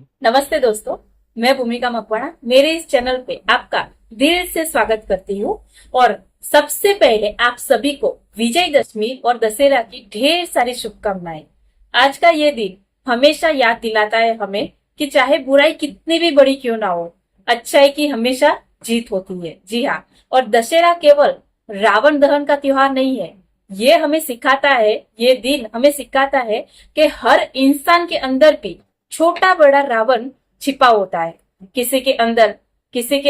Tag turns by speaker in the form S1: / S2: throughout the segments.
S1: नमस्ते दोस्तों, मैं भूमिका मकवाना मेरे इस चैनल पे आपका दिल से स्वागत करती हूँ। और सबसे पहले आप सभी को विजयदशमी और दशहरा की ढेर सारी शुभकामनाएं। आज का ये दिन हमेशा याद दिलाता है हमें कि चाहे बुराई कितनी भी बड़ी क्यों ना हो, अच्छाई की हमेशा जीत होती है। जी हाँ, और दशहरा केवल रावण दहन का त्योहार नहीं है। ये हमें सिखाता है, ये दिन हमें सिखाता है कि हर इंसान के अंदर भी छोटा बड़ा रावण छिपा होता है। किसी के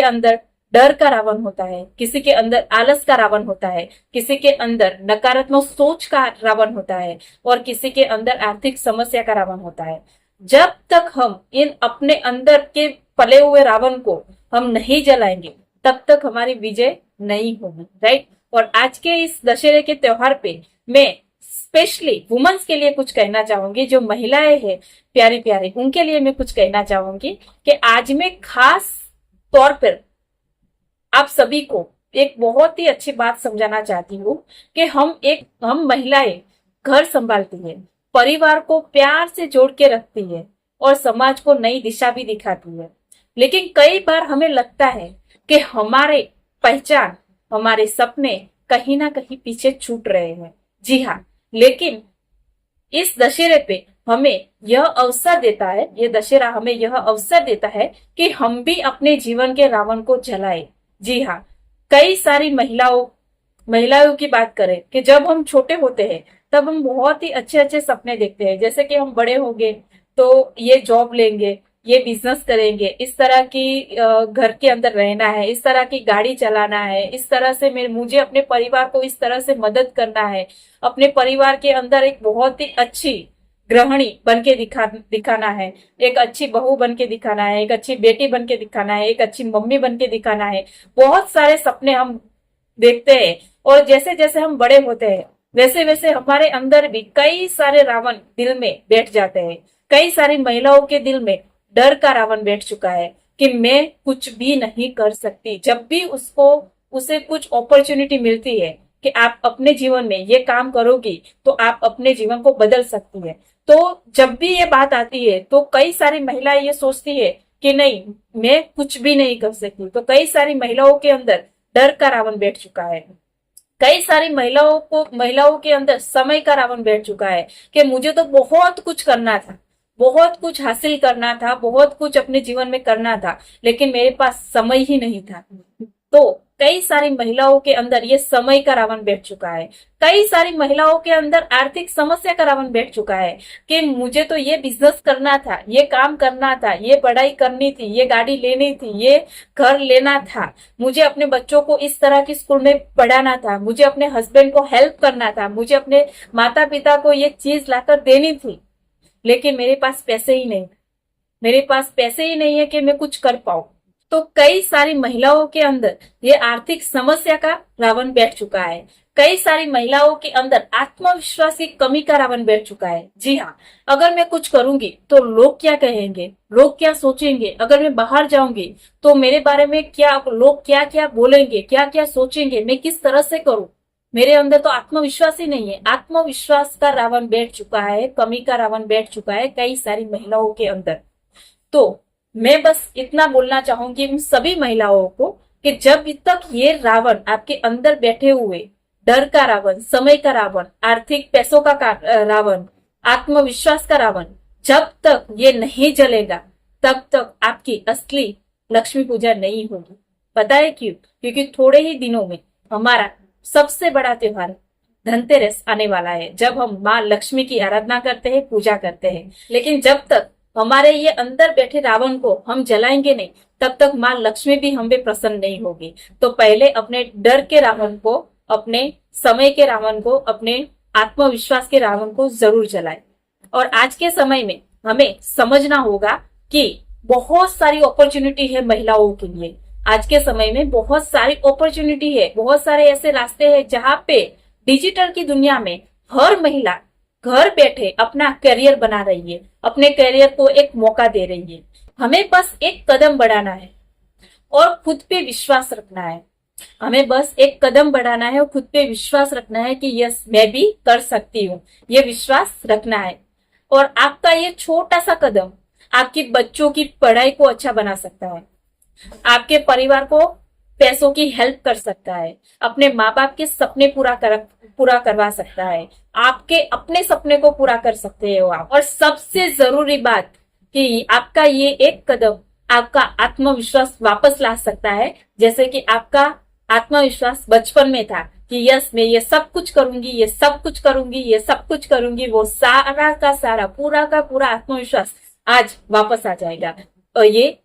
S1: अंदर डर का रावण होता है, किसी के अंदर आलस का रावण होता है, किसी के अंदर नकारात्मक सोच का रावण होता है और किसी के अंदर आर्थिक समस्या का रावण होता है। जब तक हम इन अपने अंदर के पले हुए रावण को हम नहीं जलाएंगे, तब तक हमारी विजय नहीं होगी। राइट। और आज के इस दशहरे के त्योहार पे मैं स्पेशली वुमेन्स के लिए कुछ कहना चाहूंगी। जो महिलाएं हैं प्यारी प्यारी, उनके लिए मैं कुछ कहना चाहूंगी कि आज मैं खास तौर पर आप सभी को एक बहुत ही अच्छी बात समझाना चाहती हूँ कि हम महिलाएं घर संभालती है, परिवार को प्यार से जोड़ के रखती है और समाज को नई दिशा भी दिखाती है। लेकिन कई बार हमें लगता है कि हमारे पहचान, हमारे सपने कहीं ना कहीं पीछे छूट रहे हैं। जी हाँ, लेकिन इस दशहरे पे हमें यह अवसर देता है, ये दशहरा हमें यह अवसर देता है कि हम भी अपने जीवन के रावण को जलाए। जी हाँ, कई सारी महिलाओं की बात करें कि जब हम छोटे होते हैं तब हम बहुत ही अच्छे अच्छे सपने देखते हैं, जैसे कि हम बड़े होंगे तो ये जॉब लेंगे, ये बिजनेस करेंगे, इस तरह की घर के अंदर रहना है, इस तरह की गाड़ी चलाना है, इस तरह से मुझे अपने परिवार को इस तरह से मदद करना है, अपने परिवार के अंदर एक बहुत ही अच्छी गृहिणी बन के दिखाना है, एक अच्छी बहू बन के दिखाना है, एक अच्छी बेटी बन के दिखाना है, एक अच्छी मम्मी बन के दिखाना है। बहुत सारे सपने हम देखते हैं और जैसे जैसे हम बड़े होते हैं वैसे वैसे हमारे अंदर भी कई सारे रावण दिल में बैठ जाते हैं। कई सारी महिलाओं के दिल में डर का रावण बैठ चुका है कि मैं कुछ भी नहीं कर सकती। जब भी उसे कुछ अपॉर्चुनिटी मिलती है कि आप अपने जीवन में ये काम करोगी तो आप अपने जीवन को बदल सकती है, तो जब भी ये बात आती है तो कई सारी महिलाएं ये सोचती है कि नहीं, मैं कुछ भी नहीं कर सकती। तो कई सारी महिलाओं के अंदर डर का रावण बैठ चुका है। कई सारी महिलाओं के अंदर समय का रावण बैठ चुका है कि मुझे तो बहुत कुछ करना था, बहुत कुछ हासिल करना था, बहुत कुछ अपने जीवन में करना था, लेकिन मेरे पास समय ही नहीं था। तो कई सारी महिलाओं के अंदर ये समय का रावण बैठ चुका है। कई सारी महिलाओं के अंदर आर्थिक समस्या का रावण बैठ चुका है कि मुझे तो ये बिजनेस करना था, ये काम करना था, ये पढ़ाई करनी थी, ये गाड़ी लेनी थी, ये घर लेना था, मुझे अपने बच्चों को इस तरह की स्कूल में पढ़ाना था, मुझे अपने हस्बैंड को हेल्प करना था, मुझे अपने माता पिता को ये चीज लाकर देनी थी, लेकिन मेरे पास पैसे ही नहीं। मेरे पास पैसे ही नहीं है कि मैं कुछ कर पाऊं। तो कई सारी महिलाओं के अंदर ये आर्थिक समस्या का रावण बैठ चुका है। कई सारी महिलाओं के अंदर आत्मविश्वास की कमी का रावण बैठ चुका है। जी हाँ, अगर मैं कुछ करूंगी तो लोग क्या कहेंगे, लोग क्या सोचेंगे, अगर मैं बाहर जाऊंगी तो मेरे बारे में लोग क्या क्या बोलेंगे, क्या क्या सोचेंगे, मैं किस तरह से करूं। मेरे अंदर तो आत्मविश्वास ही नहीं है। आत्मविश्वास का रावण बैठ चुका है, कमी का रावण बैठ चुका है कई सारी महिलाओं के अंदर। तो मैं बस इतना बोलना चाहूंगी उन सभी महिलाओं को कि जब तक ये रावण आपके अंदर बैठे हुए, डर का रावण, समय का रावण, आर्थिक पैसों का रावण, आत्मविश्वास का रावण, जब तक ये नहीं जलेगा तब तक आपकी असली लक्ष्मी पूजा नहीं होगी। पता है क्यों? क्योंकि थोड़े ही दिनों में हमारा सबसे बड़ा त्योहार धनतेरस आने वाला है, जब हम माँ लक्ष्मी की आराधना करते हैं, पूजा करते हैं। लेकिन जब तक हमारे ये अंदर बैठे रावण को हम जलाएंगे नहीं, तब तक माँ लक्ष्मी भी हम पे प्रसन्न नहीं होगी। तो पहले अपने डर के रावण को, अपने समय के रावण को, अपने आत्मविश्वास के रावण को जरूर जलाए। और आज के समय में हमें समझना होगा कि बहुत सारी अपॉर्चुनिटी है महिलाओं के लिए। आज के समय में बहुत सारी अपॉर्चुनिटी है, बहुत सारे ऐसे रास्ते हैं जहाँ पे डिजिटल की दुनिया में हर महिला घर बैठे अपना करियर बना रही है, अपने करियर को एक मौका दे रही है। हमें बस एक कदम बढ़ाना है और खुद पे विश्वास रखना है। हमें बस एक कदम बढ़ाना है और खुद पे विश्वास रखना है कि यस, मैं भी कर सकती हूँ। ये विश्वास रखना है और आपका ये छोटा सा कदम आपकी बच्चों की पढ़ाई को अच्छा बना सकता है, आपके परिवार को पैसों की हेल्प कर सकता है, अपने माँ बाप के सपने पूरा करवा सकता है, आपके अपने सपने को पूरा कर सकते हो आप। और सबसे जरूरी बात कि आपका ये एक कदम आपका आत्मविश्वास वापस ला सकता है। जैसे कि आपका आत्मविश्वास बचपन में था कि यस मैं ये सब कुछ करूंगी, ये सब कुछ करूंगी, ये सब कुछ करूंगी, वो सारा का सारा पूरा का पूरा आत्मविश्वास आज वापस आ जाएगा और ये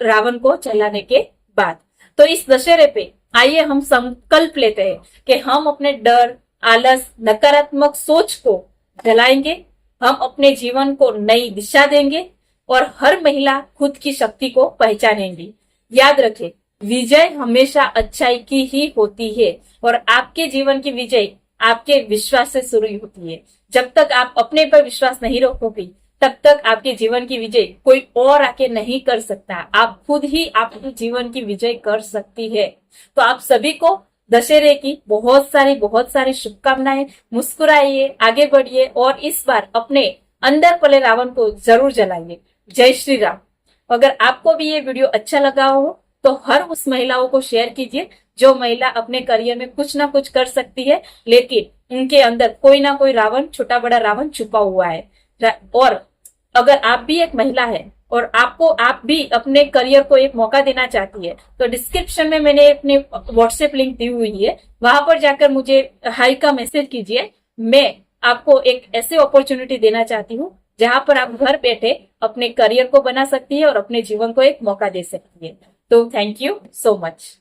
S1: रावण को चलाने के बाद। तो इस दशहरे पे आइए हम संकल्प लेते हैं कि हम अपने डर, आलस, नकारात्मक सोच को जलाएंगे, हम अपने जीवन को नई दिशा देंगे और हर महिला खुद की शक्ति को पहचानेंगी। याद रखें, विजय हमेशा अच्छाई की ही होती है और आपके जीवन की विजय आपके विश्वास से शुरू होती है। जब तक आप अपने पर विश्वास नहीं रखोगे तब तक आपके जीवन की विजय कोई और आके नहीं कर सकता। आप खुद ही आपके जीवन की विजय कर सकती है। तो आप सभी को दशहरे की बहुत सारी शुभकामनाएं। मुस्कुराइए, आगे बढ़िए और इस बार अपने अंदर पले रावण को जरूर जलाइए। जय श्री राम। अगर आपको भी ये वीडियो अच्छा लगा हो तो हर उस महिलाओं को शेयर कीजिए जो महिला अपने करियर में कुछ ना कुछ कर सकती है, लेकिन उनके अंदर कोई ना कोई रावण, छोटा बड़ा रावण छुपा हुआ है। और अगर आप भी एक महिला है और आप भी अपने करियर को एक मौका देना चाहती है तो डिस्क्रिप्शन में मैंने अपने व्हाट्सएप लिंक दी हुई है, वहां पर जाकर मुझे हाई का मैसेज कीजिए। मैं आपको एक ऐसे अपॉर्चुनिटी देना चाहती हूँ जहां पर आप घर बैठे अपने करियर को बना सकती है और अपने जीवन को एक मौका दे सकती है। तो थैंक यू सो मच।